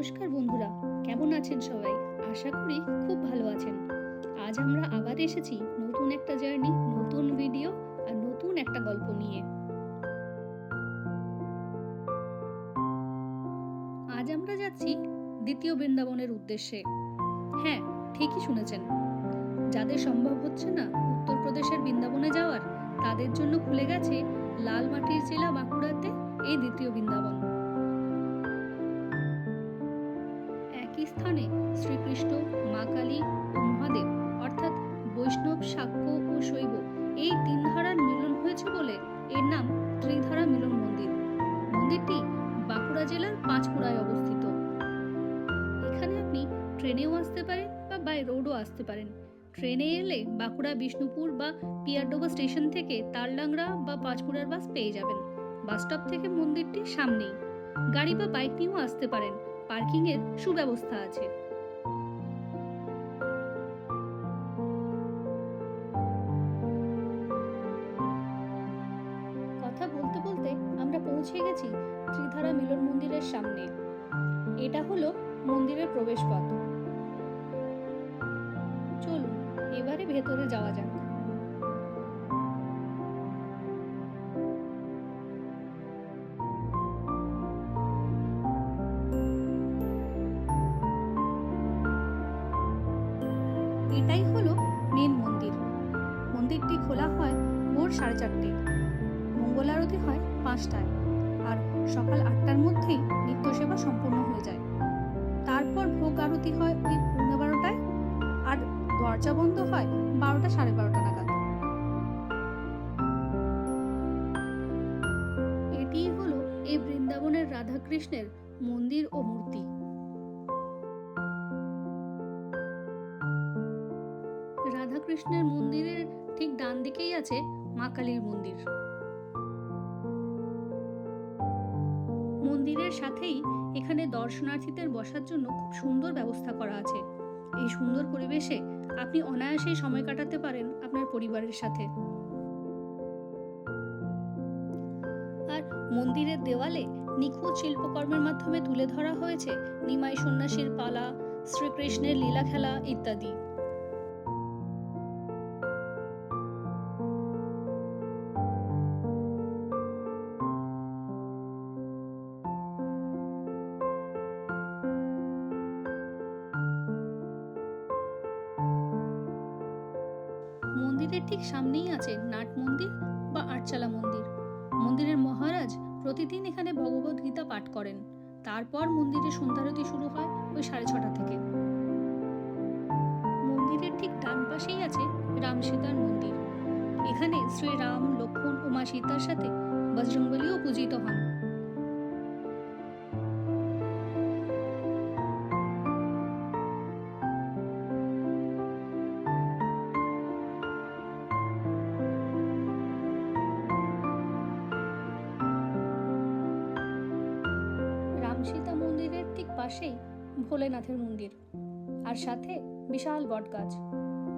নমস্কার বন্ধুরা, কেমন আছেন সবাই? আশা করি খুব ভালো আছেন। আজ আমরা আবার এসেছি নতুন একটা জার্নি, নতুন ভিডিও আর নতুন একটা গল্প নিয়ে। আজ আমরা যাচ্ছি দ্বিতীয় বৃন্দাবনের উদ্দেশ্যে। হ্যাঁ, ঠিকই শুনেছেন। যাদের সম্ভব হচ্ছে না উত্তরপ্রদেশের বৃন্দাবনে যাওয়ার, তাদের জন্য খুলে গেছে লাল মাটির জেলা বাঁকুড়াতে এই দ্বিতীয় বৃন্দাবন। একই স্থানে শ্রীকৃষ্ণ, মা কালী ও মহাদেব অর্থাৎ বৈষ্ণব, শাক্য ও শৈব এই তিন ধারার মিলন হয়েছে বলে এর নাম ত্রিধারা মিলন মন্দির। মন্দিরটি বাঁকুড়া জেলার পাঁচকুড়ায় অবস্থিত। এখানে আপনি ট্রেনেও আসতে পারেন বা বাই রোডও আসতে পারেন। ট্রেনে এলে বাঁকুড়া বিষ্ণুপুর বা পিয়ারডোবা স্টেশন থেকে তারলাংরা বা পাঁচকুড়ার বাস পেয়ে যাবেন। বাস স্টপ থেকে মন্দিরটি সামনেই। গাড়ি বা বাইক নিয়েও আসতে পারেন, পার্কিং এর সুব্যবস্থা আছে। কথা বলতে বলতে আমরা পৌঁছে গেছি ত্রিধারা মিলন মন্দিরের সামনে। এটা হলো মন্দিরের প্রবেশপথ। চলুন এবারে ভেতরে যাওয়া যাক। এটাই হলো মেন মন্দির। মন্দিরটি খোলা হয় ভোর 4:30। মঙ্গল আরতি হয় 5টায় আর সকাল 8টার মধ্যেই নিত্য সেবা সম্পূর্ণ হয়ে যায়। তারপর ভোগ আরতি হয় ওই 12:30টায় আর দরজা বন্ধ হয় 12টা, 12:30 নাগাদ। এটি হলো এই বৃন্দাবনের রাধাকৃষ্ণের মন্দির ও মূর্তি। রাধাকৃষ্ণের মন্দিরের ঠিক ডান দিকেই আছে মা কালীর মন্দির। মন্দিরের সাথেই এখানে দর্শনার্থীদের বসার জন্য খুব সুন্দর ব্যবস্থা করা আছে। এই সুন্দর পরিবেশে আপনি অনায়াসেই সময় কাটাতে পারেন আপনার পরিবারের সাথে। আর মন্দিরের দেওয়ালে নিখুঁত শিল্পকর্মের মাধ্যমে তুলে ধরা হয়েছে নিমাই সন্ন্যাসীর পালা, শ্রীকৃষ্ণের লীলা খেলা ইত্যাদি। মন্দিরের ঠিক সামনেই আছে নাট মন্দির বা আটচালা মন্দির। মন্দিরের মহারাজ প্রতিদিন এখানে ভগবত গীতা পাঠ করেন। তারপর মন্দিরের সন্ধ্যারতি শুরু হয় ওই 6:30 থেকে। মন্দিরের ঠিক ডান পাশেই আছে রাম সীতার মন্দির। এখানে শ্রী রাম, লক্ষ্মণ ও মা সীতার সাথে বজরংবলীও পূজিত হন। রাম সীতা মন্দিরের ঠিক পাশেই ভোলেনাথের মন্দির আর সাথে বিশাল বটগাছ।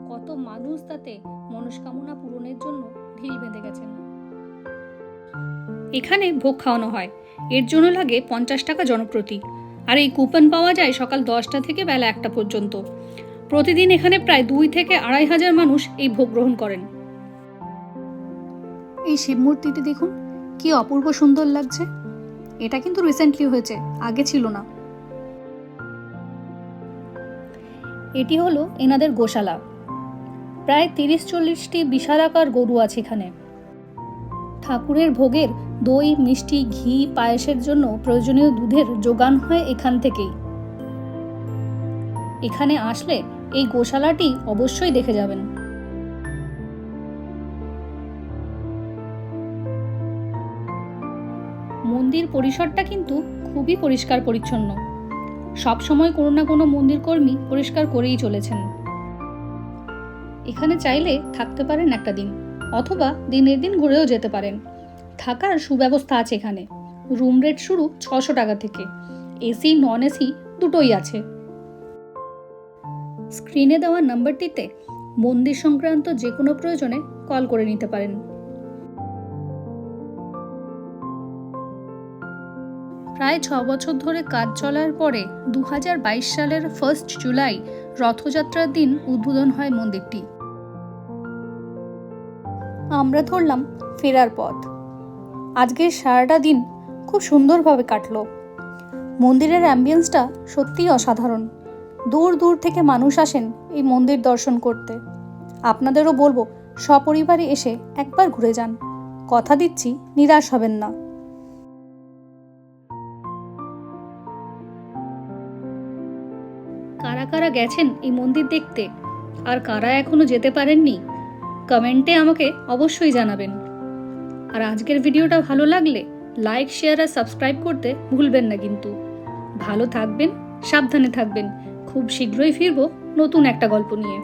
কত মানুষ তাতে মনস্কামনা পূরণের জন্য ঢিল বেঁধে গেছেন। এখানে ভোগ খাওয়ানো হয়, এর জন্য লাগে 50 টাকা জনপ্রতি। আর এই কুপন পাওয়া যায় সকাল 10টা থেকে বেলা 1টা পর্যন্ত। প্রতিদিন এখানে প্রায় 2 থেকে 2,500 মানুষ এই ভোগ গ্রহণ করেন। এই শিব মূর্তিটি দেখুন, কি অপূর্ব সুন্দর লাগছে। এটা কিন্তু রিসেন্টলি হয়েছে, আগে ছিল না। এটি হলো এনাদের গোশালা। প্রায় 30-40টি বিশালাকার গরু আছে এখানে। ঠাকুরের ভোগের দই, মিষ্টি, ঘি, পায়েসের জন্য প্রয়োজনীয় দুধের যোগান হয় এখান থেকেই। এখানে আসলে এই গোশালাটি অবশ্যই দেখে যাবেন। মন্দির পরিসরটা কিন্তু খুবই পরিষ্কার পরিচ্ছন্ন। সব সময় কোনো না কোনো মন্দির কর্মী পরিষ্কার করেই চলেছেন। এখানে চাইলে থাকতে পারেন একটা দিন, অথবা দিনের দিন ঘুরেও যেতে পারেন। থাকার সুব্যবস্থা আছে এখানে। রুম রেট শুরু 600 টাকা থেকে। এসি, নন এসি দুটোই আছে। স্ক্রিনে দেওয়া নাম্বারটিতে মন্দির সংক্রান্ত যে কোনো প্রয়োজনে কল করে নিতে পারেন। প্রায় 6 বছর ধরে কাজ চলার পরে 2022 সালের 1 জুলাই রথযাত্রার দিন উদ্বোধন হয় মন্দিরটি। আমরা ধরলাম ফেরার পথ। আজকের সারাটা দিন খুব সুন্দরভাবে কাটলো। মন্দিরের অ্যাম্বিয়েন্সটা সত্যিই অসাধারণ। দূর দূর থেকে মানুষ আসেন এই মন্দির দর্শন করতে। আপনাদেরও বলবো সপরিবারে এসে একবার ঘুরে যান, কথা দিচ্ছি নিরাশ হবেন না। কারা কারা গেছেন এই মন্দির দেখতে আর কারা এখনো যেতে পারেননি, কমেন্টে আমাকে অবশ্যই জানাবেন। আর আজকের ভিডিওটা ভালো লাগলে লাইক, শেয়ার আর সাবস্ক্রাইব করতে ভুলবেন না কিন্তু। ভালো থাকবেন, সাবধানে থাকবেন। খুব শীঘ্রই ফিরবো নতুন একটা গল্প নিয়ে।